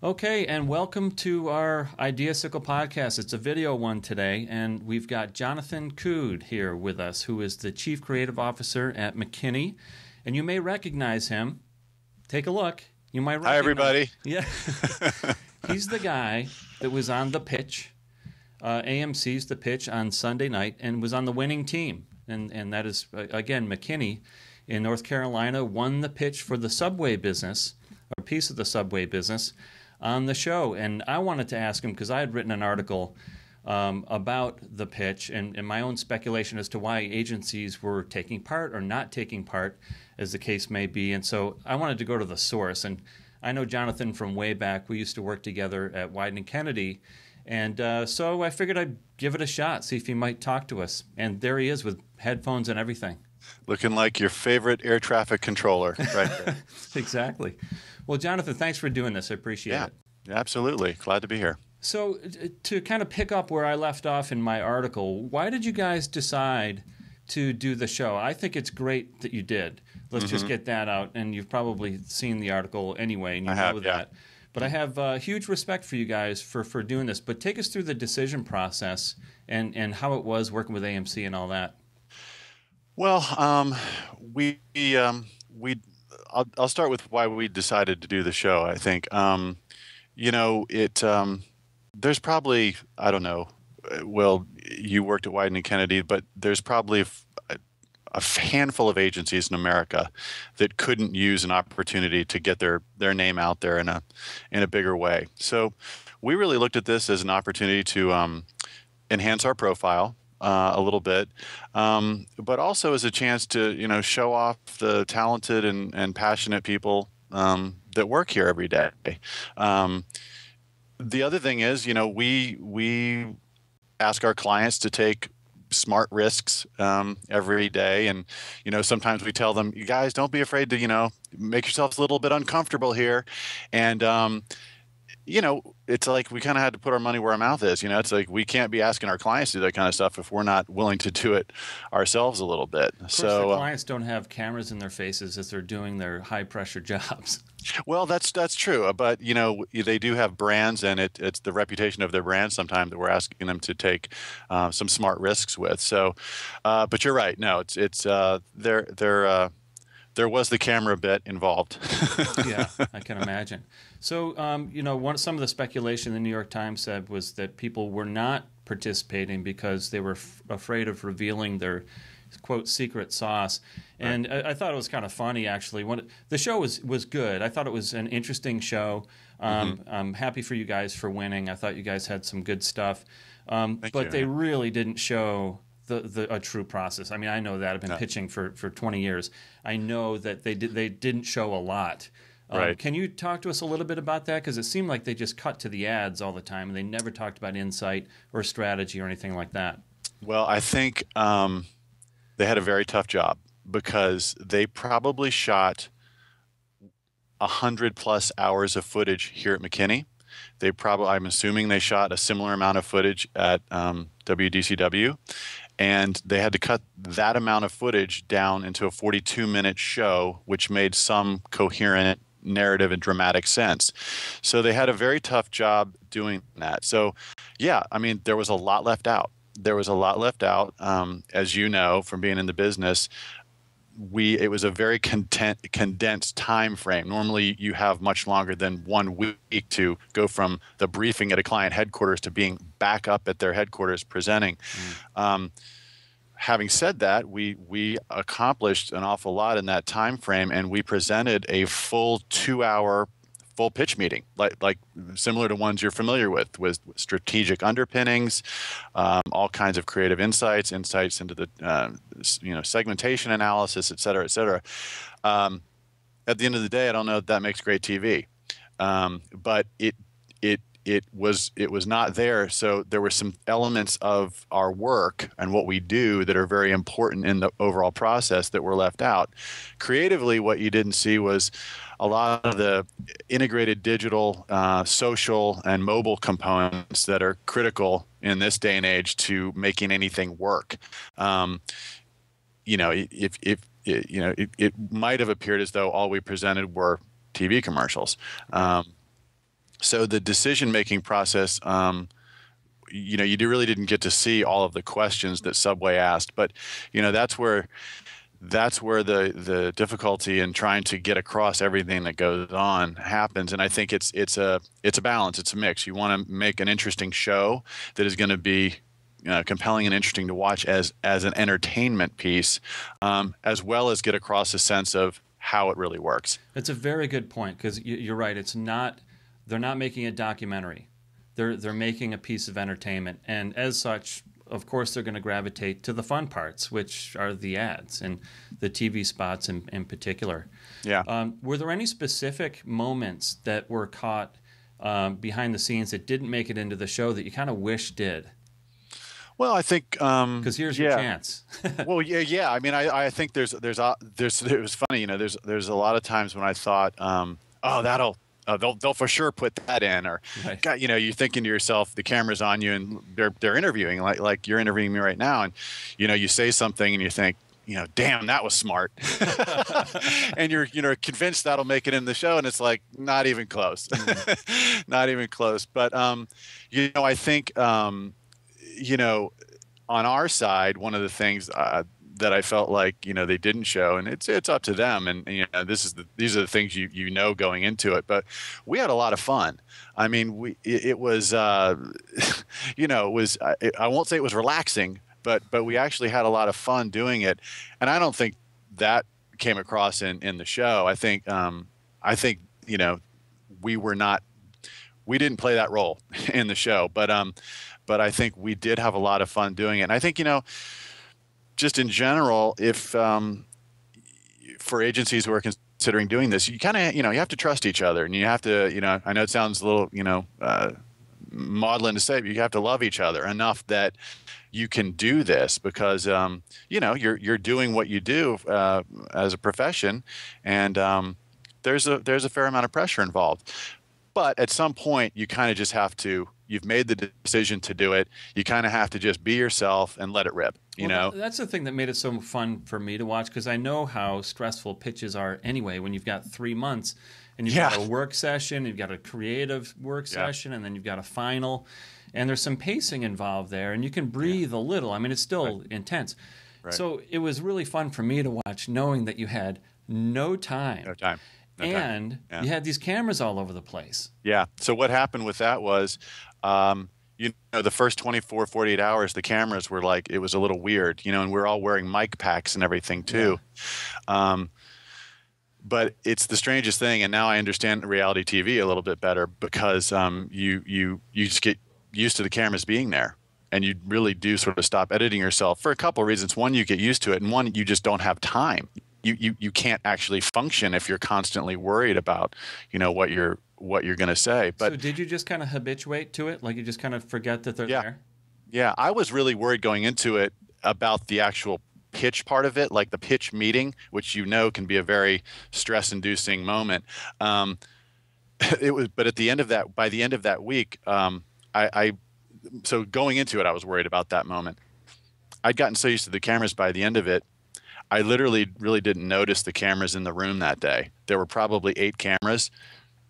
Okay, and welcome to our Ideasicle podcast. It's a video one today, and we've got Jonathan Cude here with us, who is the Chief Creative Officer at McKinney. And you may recognize him. Take a look. You might recognize. Hi, everybody. Yeah. He's the guy that was on The Pitch, AMC's The Pitch on Sunday night, and was on the winning team. And that is, again, McKinney in North Carolina won the pitch for the subway business, or a piece of the subway business, on the show. And I wanted to ask him, because I had written an article about the pitch and my own speculation as to why agencies were taking part or not taking part, as the case may be. And so I wanted to go to the source. And I know Jonathan from way back. We used to work together at Wieden+Kennedy. And so I figured I'd give it a shot, see if he might talk to us. And there he is with headphones and everything. Looking like your favorite air traffic controller right there. Exactly. Well, Jonathan, thanks for doing this. I appreciate it. Yeah, absolutely. Glad to be here. So to kind of pick up where I left off in my article, why did you guys decide to do the show? I think it's great that you did. Let's just get that out. And you've probably seen the article anyway, and you know that. But I have huge respect for you guys for doing this. But take us through the decision process and how it was working with AMC and all that. Well, I'll start with why we decided to do the show. I think, there's probably, I don't know, well, you worked at Wieden+Kennedy, but there's probably a handful of agencies in America that couldn't use an opportunity to get their name out there in a bigger way. So we really looked at this as an opportunity to enhance our profile a little bit, but also as a chance to show off the talented and passionate people that work here every day. The other thing is, we ask our clients to take smart risks every day, and sometimes we tell them, you guys, don't be afraid to make yourselves a little bit uncomfortable here, and it's like we kind of had to put our money where our mouth is. It's like we can't be asking our clients to do that kind of stuff if we're not willing to do it ourselves a little bit. Of course, the clients don't have cameras in their faces as they're doing their high-pressure jobs. Well, that's true, but they do have brands, and it's the reputation of their brand sometimes that we're asking them to take some smart risks with. So, but you're right. No, it's there was the camera bit involved. Yeah, I can imagine. So, some of the speculation the New York Times said was that people were not participating because they were afraid of revealing their, quote, secret sauce. And I thought it was kind of funny, actually. The show was good. I thought it was an interesting show. I'm happy for you guys for winning. I thought you guys had some good stuff. But they really didn't show a true process. I mean, I know that. I've been pitching for 20 years. I know that they didn't show a lot. Right. Can you talk to us a little bit about that? Because it seemed like they just cut to the ads all the time, and they never talked about insight or strategy or anything like that. Well, I think they had a very tough job because they probably shot 100+ hours of footage here at McKinney. I'm assuming they shot a similar amount of footage at WDCW. And they had to cut that amount of footage down into a 42-minute show, which made some coherent narrative and dramatic sense. So they had a very tough job doing that. So, yeah, I mean, there was a lot left out. As you know from being in the business, it was a very condensed time frame. Normally, you have much longer than 1 week to go from the briefing at a client headquarters to being back up at their headquarters presenting. Having said that, we accomplished an awful lot in that time frame, and we presented a full 2-hour full pitch meeting, like similar to ones you're familiar with strategic underpinnings, all kinds of creative insights into the segmentation analysis, et cetera, et cetera. At the end of the day, I don't know if that makes great TV, but it was not there. So there were some elements of our work and what we do that are very important in the overall process that were left out. Creatively, what you didn't see was a lot of the integrated digital, social, and mobile components that are critical in this day and age to making anything work. It might have appeared as though all we presented were TV commercials. So the decision-making process, you really didn't get to see all of the questions that Subway asked, but that's where the difficulty in trying to get across everything that goes on happens. And I think it's a balance, it's a mix. You want to make an interesting show that is going to be compelling and interesting to watch as an entertainment piece, as well as get across a sense of how it really works. It's a very good point, because you're right. They're not making a documentary. They're making a piece of entertainment, and as such, of course, they're going to gravitate to the fun parts, which are the ads and the TV spots in particular. Yeah. Were there any specific moments that were caught behind the scenes that didn't make it into the show that you kind of wish did? Well, I think Because here's your chance. Well, yeah. I mean, I think there's it was funny. There's a lot of times when I thought, oh, they'll for sure put that in, or Right. God, you're thinking to yourself, the camera's on you and they're interviewing like you're interviewing me right now, and you say something and you think, damn, that was smart, and you're convinced that'll make it in the show, and it's like not even close, not even close. But I think on our side, one of the things that I felt like they didn't show, and it's up to them, and these are the things going into it, but we had a lot of fun. I mean, it was it was I won't say it was relaxing, but we actually had a lot of fun doing it, and I don't think that came across in the show. I think we didn't play that role in the show, but I think we did have a lot of fun doing it. And I think, just in general, if for agencies who are considering doing this, you kind of, you have to trust each other, and you have to, I know it sounds a little, maudlin to say, but you have to love each other enough that you can do this, because, you're doing what you do as a profession, and there's a fair amount of pressure involved. But at some point, you kind of just have to. You've made the decision to do it. You kind of have to just be yourself and let it rip. That's the thing that made it so fun for me to watch, because I know how stressful pitches are anyway. When you've got 3 months and you've got a work session, you've got a creative work session, and then you've got a final, and there's some pacing involved there, and you can breathe a little. I mean, it's still intense. Right. So it was really fun for me to watch, knowing that you had no time. No time. And you had these cameras all over the place. Yeah. So what happened with that was, the first 24, 48 hours, the cameras were like, it was a little weird, and we're all wearing mic packs and everything too. Yeah. But it's the strangest thing. And now I understand reality TV a little bit better, because you just get used to the cameras being there. And you really do sort of stop editing yourself for a couple of reasons. One, you get used to it. And one, you just don't have time. You can't actually function if you're constantly worried about, what you're going to say. But so did you just kind of habituate to it? Like you just kind of forget that they're there? Yeah, I was really worried going into it about the actual pitch part of it, like the pitch meeting, which can be a very stress-inducing moment. It was, but at the end of that, by the end of that week, so going into it, I was worried about that moment. I'd gotten so used to the cameras by the end of it, I literally really didn't notice the cameras in the room that day. There were probably 8 cameras,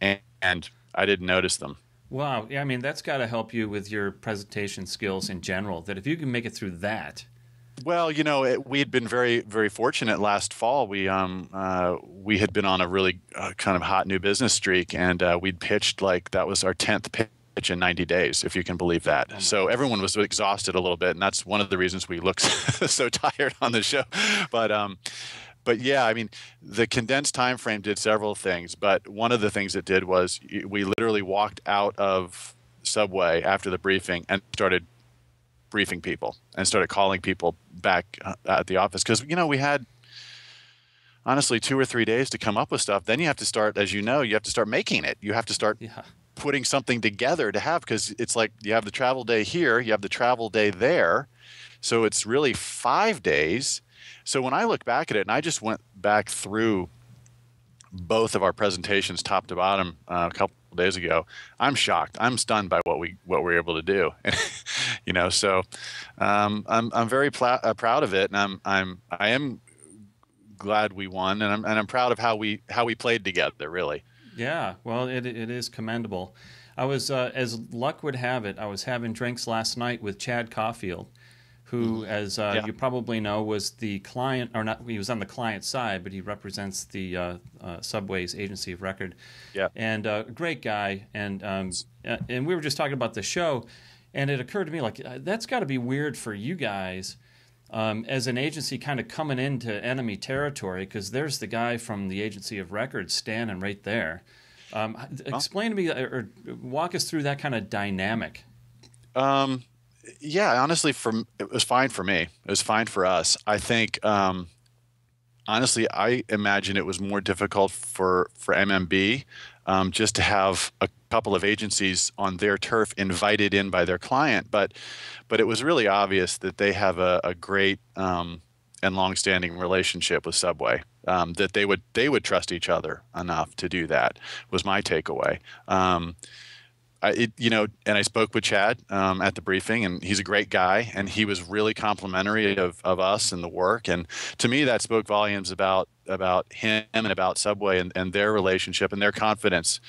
and I didn't notice them. Wow. Yeah, I mean, that's got to help you with your presentation skills in general, that if you can make it through that. Well, we had been very, very fortunate last fall. We had been on a really kind of hot new business streak, and we'd pitched that was our 10th pitch in 90 days, if you can believe that. So everyone was exhausted a little bit, and that's one of the reasons we looked so tired on the show. But yeah, I mean, the condensed time frame did several things, but one of the things it did was we literally walked out of Subway after the briefing and started briefing people and started calling people back at the office, because we had honestly 2 or 3 days to come up with stuff. Then you have to start, as you have to start making it. You have to start putting something together to have, because it's like you have the travel day here, you have the travel day there, so it's really 5 days. So when I look back at it, and I just went back through both of our presentations top to bottom a couple of days ago, I'm shocked. I'm stunned by what we were able to do. So I'm very proud of it, and I am glad we won, and I'm proud of how we played together, really. Yeah, well, it is commendable. I was, as luck would have it, I was having drinks last night with Chad Caulfield, who, as Yeah. you probably know, was the client, or not, he was on the client side, but he represents the Subway's agency of record. Yeah. And a great guy. And we were just talking about the show, and it occurred to me, like, that's got to be weird for you guys as an agency kind of coming into enemy territory, because there's the guy from the agency of record standing right there. Explain to me, or walk us through that kind of dynamic. Yeah, honestly, it was fine for me. It was fine for us. I think, honestly, I imagine it was more difficult for MMB just to have a couple of agencies on their turf invited in by their client. But it was really obvious that they have a great and longstanding relationship with Subway. That they would trust each other enough to do that was my takeaway. And I spoke with Chad at the briefing, and he's a great guy, and he was really complimentary of us and the work. And to me, that spoke volumes about him and about Subway and their relationship and their confidence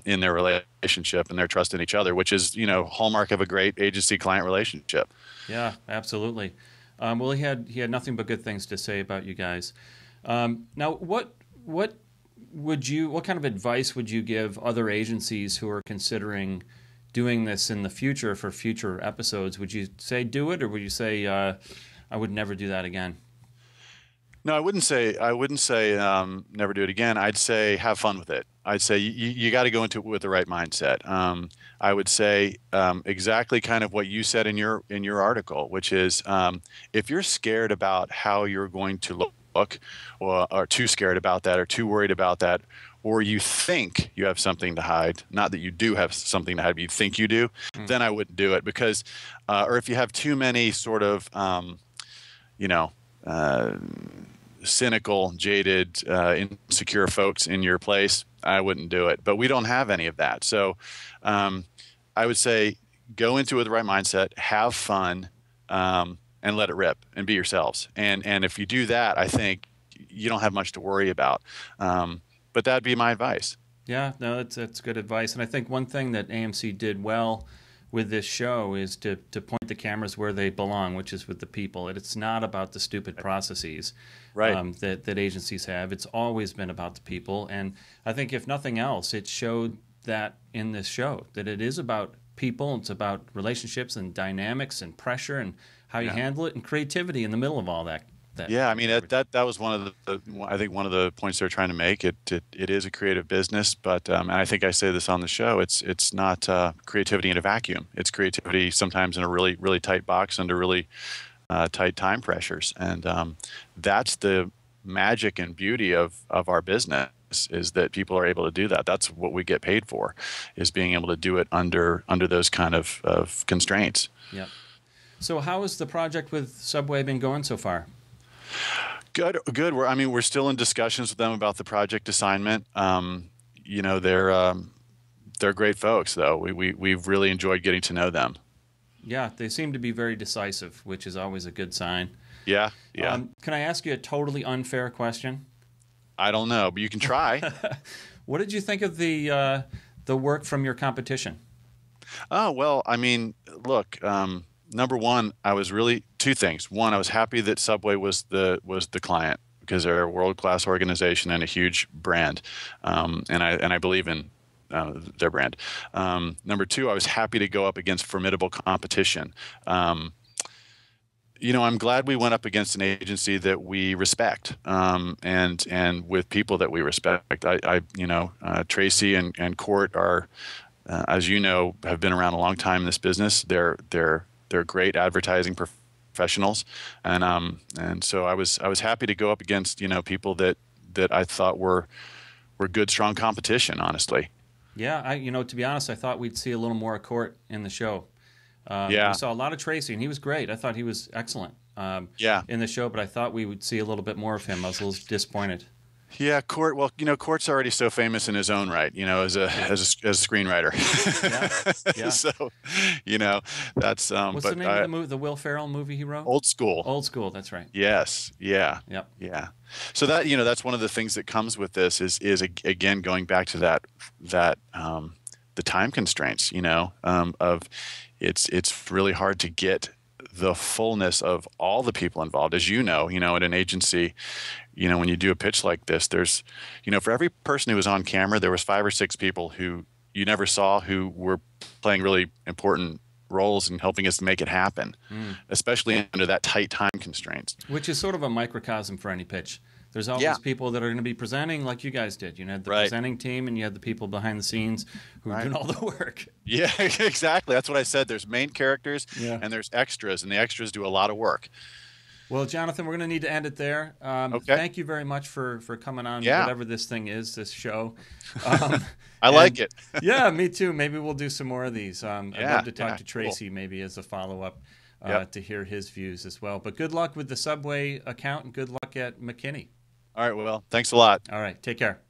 in their relationship and their trust in each other, which is, hallmark of a great agency-client relationship. Yeah, absolutely. Well, he had nothing but good things to say about you guys. Now, what kind of advice would you give other agencies who are considering doing this in the future for future episodes? Would you say do it, or would you say I would never do that again? No, I wouldn't say never do it again. I'd say have fun with it. I'd say you got to go into it with the right mindset. I would say exactly kind of what you said in your article, which is if you're scared about how you're going to look, or too scared about that, or too worried about that, or you think you have something to hide, not that you do have something to hide, but you think you do, then I wouldn't do it. Because, or if you have too many sort of, cynical, jaded, insecure folks in your place, I wouldn't do it. But we don't have any of that. So I would say go into it with the right mindset, have fun, and let it rip and be yourselves. And if you do that, I think you don't have much to worry about. But that'd be my advice. Yeah, no, that's good advice. And I think one thing that AMC did well with this show is to point the cameras where they belong, which is with the people. It's not about the stupid processes that agencies have. It's always been about the people. And I think if nothing else, it showed that in this show, that it is about people. It's about relationships and dynamics and pressure and how you handle it, and creativity in the middle of all that. Yeah, I mean that was one of the points they're trying to make. It is a creative business, but and I think I say this on the show. It's not creativity in a vacuum. It's creativity sometimes in a really really tight box under really tight time pressures, and that's the magic and beauty of our business, is that people are able to do that. That's what we get paid for, is being able to do it under those kind of constraints. Yeah. So how has the project with Subway been going so far? Good. We're still in discussions with them about the project assignment. They're great folks, though. We've really enjoyed getting to know them. Yeah, they seem to be very decisive, which is always a good sign. Yeah. Can I ask you a totally unfair question? I don't know, but you can try. What did you think of the work from your competition? Oh, well, I mean, look, number one, I was really two things. One, I was happy that Subway was the client, because they're a world-class organization and a huge brand, and I believe in their brand. Number two, I was happy to go up against formidable competition. I'm glad we went up against an agency that we respect, and with people that we respect. Tracy and Court are, as you know, have been around a long time in this business. They're great advertising professionals, and so I was happy to go up against people that I thought were good, strong competition. Honestly. Yeah, to be honest, I thought we'd see a little more of Court in the show. We saw a lot of Tracy, and he was great. I thought he was excellent in the show, but I thought we would see a little bit more of him. I was a little disappointed. Yeah, Court. Well, Court's already so famous in his own right, as a screenwriter. Yeah, yeah. So, that's What's the but name of the movie? The Will Ferrell movie he wrote? Old School. Old School. That's right. Yes. Yeah. Yep. Yeah. So that's one of the things that comes with this is again going back to that the time constraints, of it's really hard to get the fullness of all the people involved. As at an agency, when you do a pitch like this, there's, for every person who was on camera, there was 5 or 6 people who you never saw who were playing really important roles in helping us make it happen, especially under that tight time constraints. Which is sort of a microcosm for any pitch. There's all Yeah. these people that are going to be presenting like you guys did. You had the Right. presenting team and you had the people behind the scenes who are Right. doing all the work. Yeah, exactly. That's what I said. There's main characters Yeah. and there's extras, and the extras do a lot of work. Well, Jonathan, we're going to need to end it there. Okay. Thank you very much for coming on, Yeah. whatever this thing is, this show. I like it. Yeah, me too. Maybe we'll do some more of these. I'd Yeah, love to talk yeah, to Tracy maybe as a follow-up Yep. to hear his views as well. But good luck with the Subway account and good luck at McKinney. All right, well, thanks a lot. All right, take care.